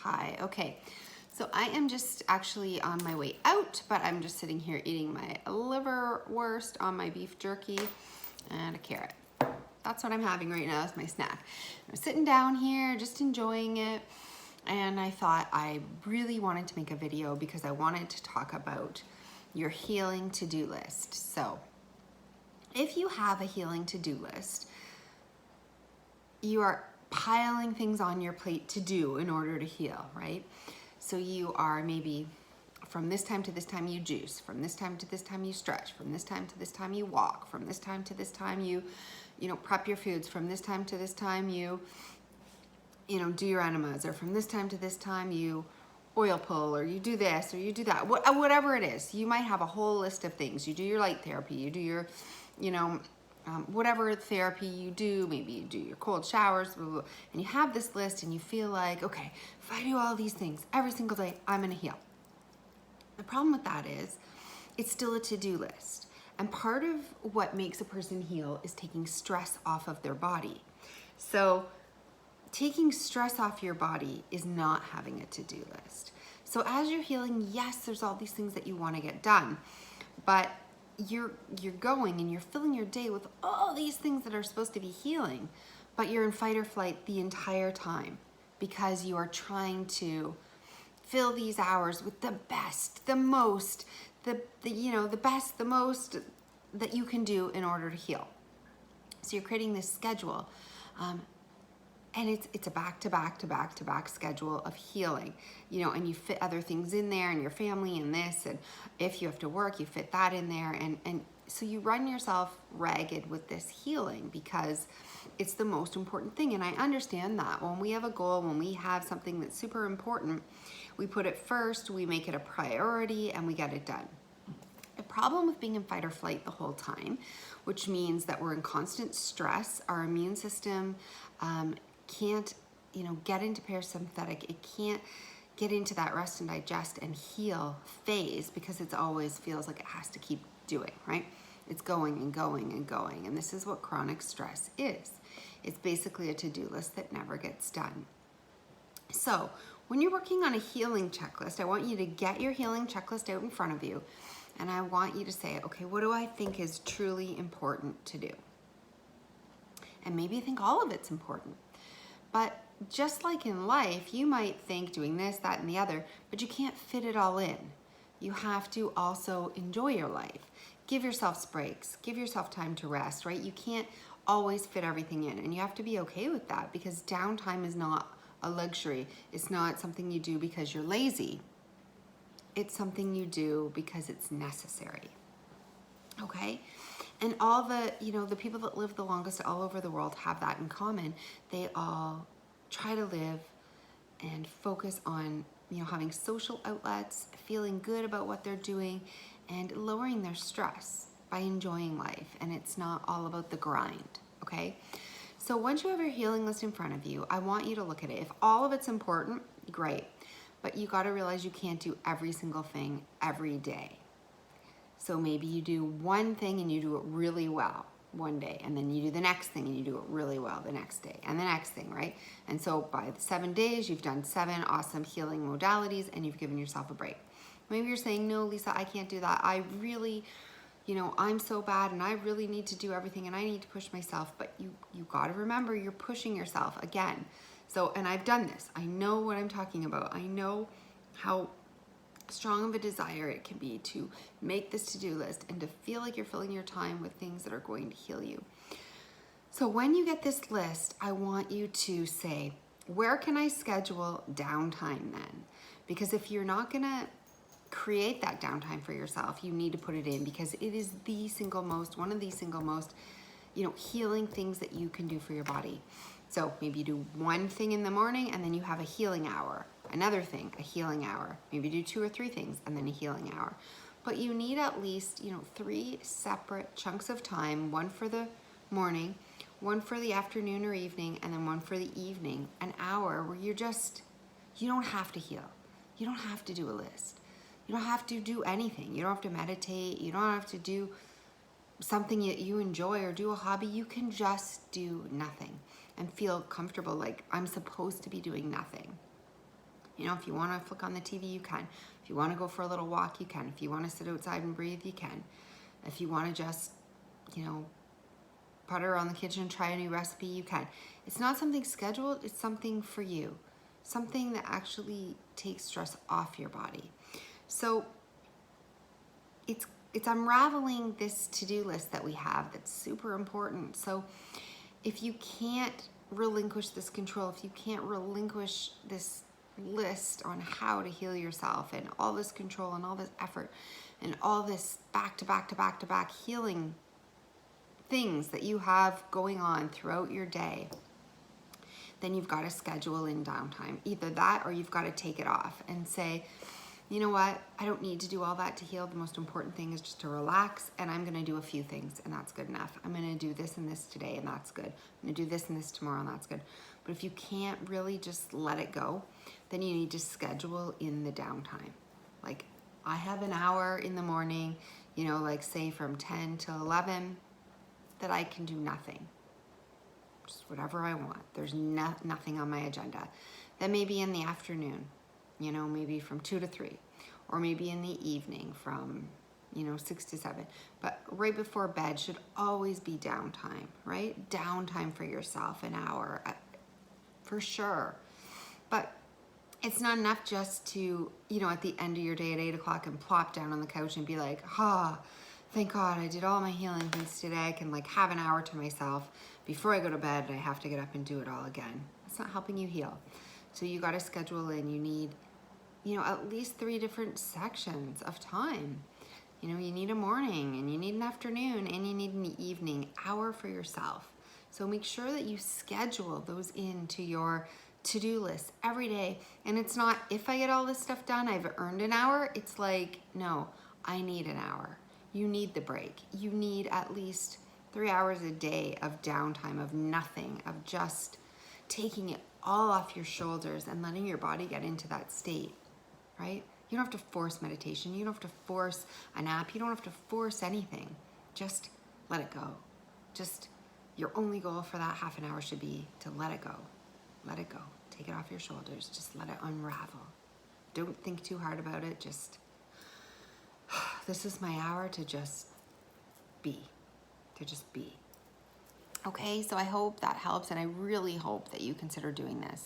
Hi, okay. So I am just actually on my way out, but I'm just sitting here eating my liverwurst on my beef jerky and a carrot. That's what I'm having right now as my snack. I'm sitting down here, just enjoying it. And I thought I really wanted to make a video because I wanted to talk about your healing to-do list. So if you have a healing to-do list, you are piling things on your plate to do in order to heal, right? So you are maybe from this time to this time you juice, from this time to this time you stretch, from this time to this time you walk, from this time to this time you prep your foods, from this time to this time you do your enemas, or from this time to this time you oil pull, or you do this or you do that, whatever it is. You might have a whole list of things. You do your light therapy, you do your whatever therapy you do, maybe you do your cold showers, blah, blah, blah, and you have this list and you feel like, okay, if I do all these things every single day, I'm gonna heal. The problem with that is it's still a to-do list. And part of what makes a person heal is taking stress off of their body. So taking stress off your body is not having a to-do list. So as you're healing, yes, there's all these things that you want to get done, but you're going and you're filling your day with all these things that are supposed to be healing, but you're in fight or flight the entire time because you are trying to fill these hours with the best, the most, the best, the most that you can do in order to heal. So you're creating this schedule, and it's a back-to-back schedule of healing, and you fit other things in there and your family and this, and if you have to work, you fit that in there. And so you run yourself ragged with this healing because it's the most important thing. And I understand that when we have a goal, when we have something that's super important, we put it first, we make it a priority, and we get it done. The problem with being in fight or flight the whole time, which means that we're in constant stress, our immune system can't get into parasympathetic, it can't get into that rest and digest and heal phase because it always feels like it has to keep doing, right? It's going and going and going, and this is what chronic stress is. It's basically a to-do list that never gets done. So when you're working on a healing checklist, I want you to get your healing checklist out in front of you, and I want you to say, okay, what do I think is truly important to do? And maybe you think all of it's important. But just like in life, you might think doing this, that, and the other, but you can't fit it all in. You have to also enjoy your life. Give yourself breaks. Give yourself time to rest, right? You can't always fit everything in, and you have to be okay with that because downtime is not a luxury. It's not something you do because you're lazy. It's something you do because it's necessary. Okay? And all the people that live the longest all over the world have that in common. They all try to live and focus on, having social outlets, feeling good about what they're doing, and lowering their stress by enjoying life. And it's not all about the grind, okay? So once you have your healing list in front of you, I want you to look at it. If all of it's important, great. But you got to realize you can't do every single thing every day. So maybe you do one thing and you do it really well one day, and then you do the next thing and you do it really well the next day, and the next thing, right? And so by the 7 days, you've done 7 awesome healing modalities and you've given yourself a break. Maybe you're saying, no, Lisa, I can't do that. I really, I'm so bad and I really need to do everything and I need to push myself. But you got to remember you're pushing yourself again. So, and I've done this. I know what I'm talking about. I know how strong of a desire it can be to make this to-do list and to feel like you're filling your time with things that are going to heal you. So when you get this list, I want you to say, where can I schedule downtime then? Because if you're not gonna create that downtime for yourself, you need to put it in because it is one of the single most, healing things that you can do for your body. So maybe you do one thing in the morning and then you have a healing hour. Another thing, a healing hour. Maybe do 2 or 3 things and then a healing hour. But you need at least, 3 separate chunks of time, one for the morning, one for the afternoon or evening, and then one for the evening, an hour where you don't have to heal. You don't have to do a list. You don't have to do anything. You don't have to meditate. You don't have to do something that you enjoy or do a hobby. You can just do nothing and feel comfortable like I'm supposed to be doing nothing. You know, if you want to flick on the TV, you can. If you want to go for a little walk, you can. If you want to sit outside and breathe, you can. If you want to just, you know, putter around the kitchen, try a new recipe, you can. It's not something scheduled, it's something for you. Something that actually takes stress off your body. So it's unraveling this to-do list that we have that's super important. So if you can't relinquish this control, if you can't relinquish this list on how to heal yourself and all this control and all this effort and all this back to back to back to back healing things that you have going on throughout your day, then you've got to schedule in downtime. Either that or you've got to take it off and say, you know what, I don't need to do all that to heal. The most important thing is just to relax, and I'm going to do a few things, and that's good enough. I'm going to do this and this today, and that's good. I'm going to do this and this tomorrow, and that's good. But if you can't really just let it go, then you need to schedule in the downtime. Like, I have an hour in the morning, you know, like say from 10 till 11, that I can do nothing. Just whatever I want. There's nothing on my agenda. Then maybe in the afternoon, you know, maybe from 2 to 3, or maybe in the evening from, you know, 6 to 7. But right before bed should always be downtime, right? Downtime for yourself, an hour, for sure. But it's not enough just to, you know, at the end of your day at 8 o'clock and plop down on the couch and be like, thank God I did all my healing things today. I can like have an hour to myself before I go to bed, and I have to get up and do it all again. It's not helping you heal. So you got to schedule in. You need, you know, at least 3 different sections of time. You know, you need a morning, and you need an afternoon, and you need an evening hour for yourself. So make sure that you schedule those into your to-do list every day. And it's not, if I get all this stuff done, I've earned an hour. It's like, no, I need an hour. You need the break. You need at least 3 hours a day of downtime, of nothing, of just taking it all off your shoulders and letting your body get into that state, right? You don't have to force meditation. You don't have to force a nap. You don't have to force anything. Just let it go. Just your only goal for that half an hour should be to let it go. Let it go. Take it off your shoulders. Just let it unravel. Don't think too hard about it. Just, this is my hour to just be. To just be. Okay, so I hope that helps, and I really hope that you consider doing this.